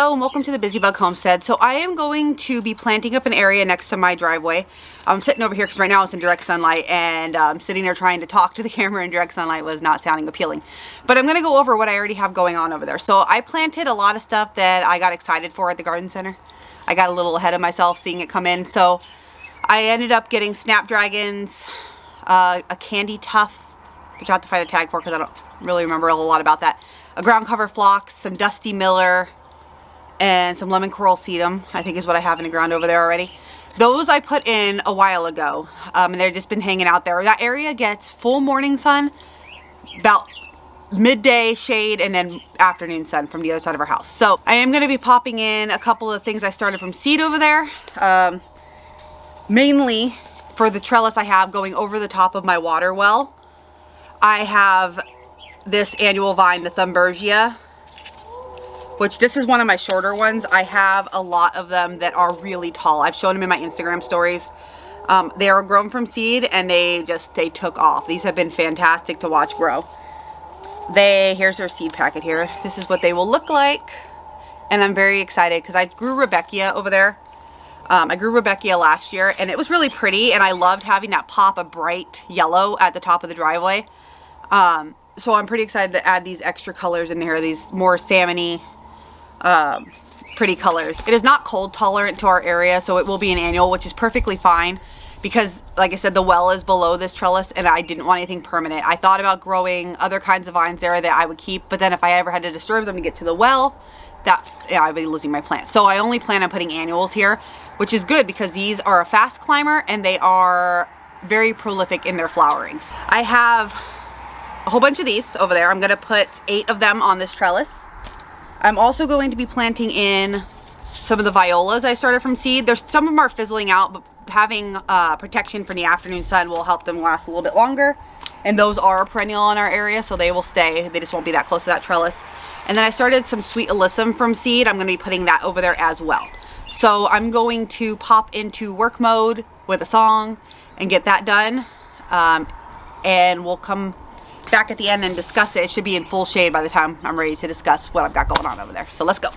Hello and welcome to the Busybug Homestead. So I am going to be planting up an area next to my driveway. I'm sitting over here because right now it's in direct sunlight, and sitting there trying to talk to the camera in direct sunlight was not sounding appealing. But I'm going to go over what I already have going on over there. So I planted a lot of stuff that I got excited for at the garden center. I got a little ahead of myself seeing it come in. So I ended up getting snapdragons, a candy tuft, which I have to find a tag for because I don't really remember a whole lot about that. A ground cover phlox, some dusty miller, and some lemon coral sedum, I think is what I have in the ground over there already. Those I put in a while ago, and they've just been hanging out there. That area gets full morning sun, about midday shade, and then afternoon sun from the other side of our house. So I am going to be popping in a couple of things I started from seed over there, mainly for the trellis I have going over the top of my water well. I have this annual vine, the Thumbergia, which this is one of my shorter ones. I have a lot of them that are really tall. I've shown them in my Instagram stories. They are grown from seed and they took off. These have been fantastic to watch grow. Here's their seed packet here. This is what they will look like. And I'm very excited because I grew Rebecca over there. I grew Rebecca last year and it was really pretty, and I loved having that pop of bright yellow at the top of the driveway. So I'm pretty excited to add these extra colors in here, these more salmon-y, pretty colors. It is not cold tolerant to our area, so it will be an annual, which is perfectly fine because, like I said, the well is below this trellis and I didn't want anything permanent. I thought about growing other kinds of vines there that I would keep, but then if I ever had to disturb them to get to the well, I'd be losing my plants. So I only plan on putting annuals here, which is good because these are a fast climber and they are very prolific in their flowerings. I have a whole bunch of these over there. I'm going to put 8 of them on this trellis. I'm also going to be planting in some of the violas I started from seed. Some of them are fizzling out, but having protection from the afternoon sun will help them last a little bit longer. And those are a perennial in our area, so they will stay. They just won't be that close to that trellis. And then I started some sweet alyssum from seed. I'm going to be putting that over there as well. So I'm going to pop into work mode with a song and get that done. And we'll come back at the end and discuss it. It should be in full shade by the time I'm ready to discuss what I've got going on over there. So let's go.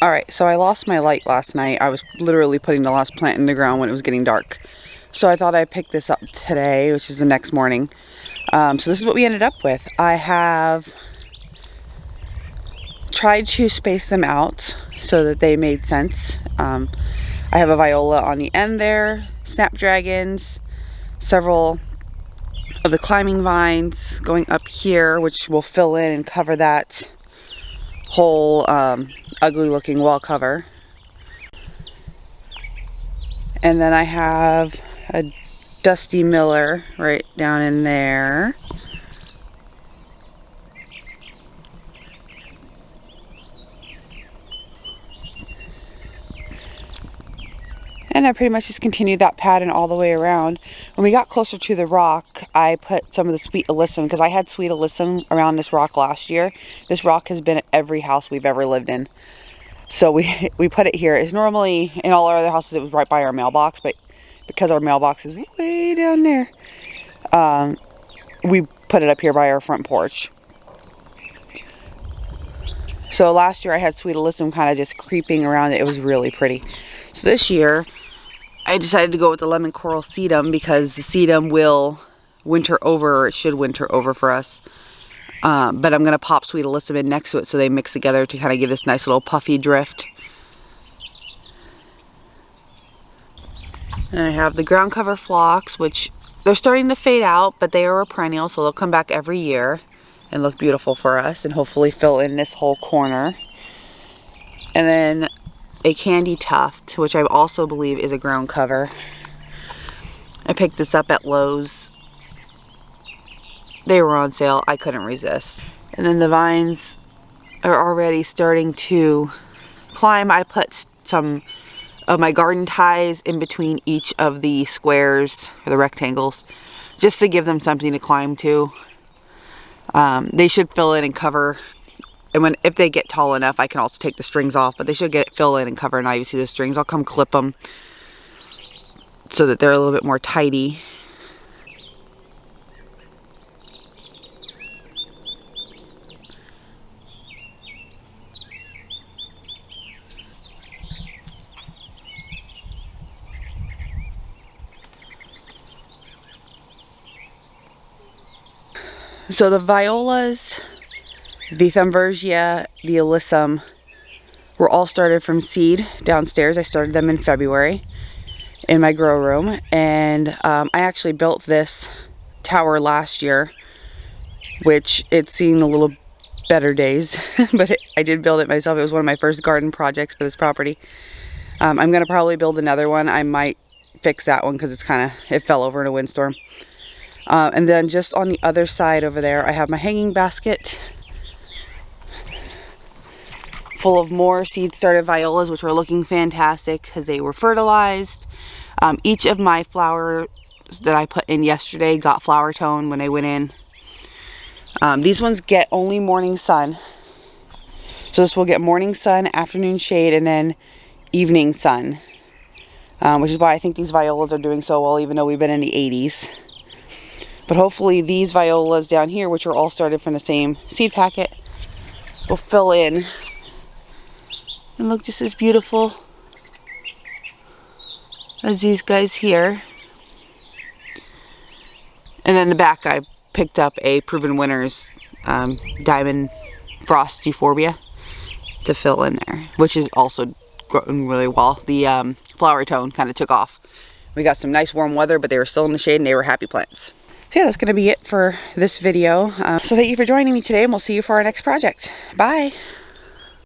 Alright, so I lost my light last night. I was literally putting the last plant in the ground when it was getting dark. So I thought I'd pick this up today, which is the next morning. So this is what we ended up with. I have tried to space them out so that they made sense. I have a viola on the end there, snapdragons, several of the climbing vines going up here, which will fill in and cover that whole ugly looking wall cover. And then I have a Dusty Miller right down in there. And I pretty much just continued that pattern all the way around. When we got closer to the rock, I put some of the Sweet Alyssum, because I had Sweet Alyssum around this rock last year. This rock has been at every house we've ever lived in. So we put it here. It's normally, in all our other houses, it was right by our mailbox, but because our mailbox is way down there, we put it up here by our front porch. So last year I had Sweet Alyssum kind of just creeping around it. It was really pretty. So this year, I decided to go with the lemon coral sedum because the sedum will winter over, or it should winter over for us. But I'm going to pop Sweet Alyssum in next to it so they mix together to kind of give this nice little puffy drift. And I have the ground cover phlox, which they're starting to fade out, but they are a perennial, so they'll come back every year and look beautiful for us and hopefully fill in this whole corner. And then a candy tuft, which I also believe is a ground cover. I picked this up at Lowe's. They were on sale. I couldn't resist. And then the vines are already starting to climb. I put some of my garden ties in between each of the squares, or the rectangles, just to give them something to climb to. They should fill in and cover. And if they get tall enough, I can also take the strings off, but they should fill in and cover. And now you see the strings. I'll come clip them so that they're a little bit more tidy. So the violas, the Thunbergia, the Alyssum were all started from seed downstairs. I started them in February in my grow room, and I actually built this tower last year, which it's seen a little better days, but I did build it myself. It was one of my first garden projects for this property. I'm going to probably build another one. I might fix that one because it fell over in a windstorm. And then just on the other side over there, I have my hanging basket full of more seed started violas, which are looking fantastic because they were fertilized. Each of my flowers that I put in yesterday got flower tone when they went in. These ones get only morning sun. So this will get morning sun, afternoon shade, and then evening sun. Which is why I think these violas are doing so well, even though we've been in the 80s. But hopefully these violas down here, which are all started from the same seed packet, will fill in and look just as beautiful as these guys here. And then the back, I picked up a Proven Winners Diamond Frost Euphorbia to fill in there, which is also growing really well. The flower tone kind of took off. We got some nice warm weather, but they were still in the shade and they were happy plants. So yeah, that's going to be it for this video. So thank you for joining me today, and we'll see you for our next project. Bye!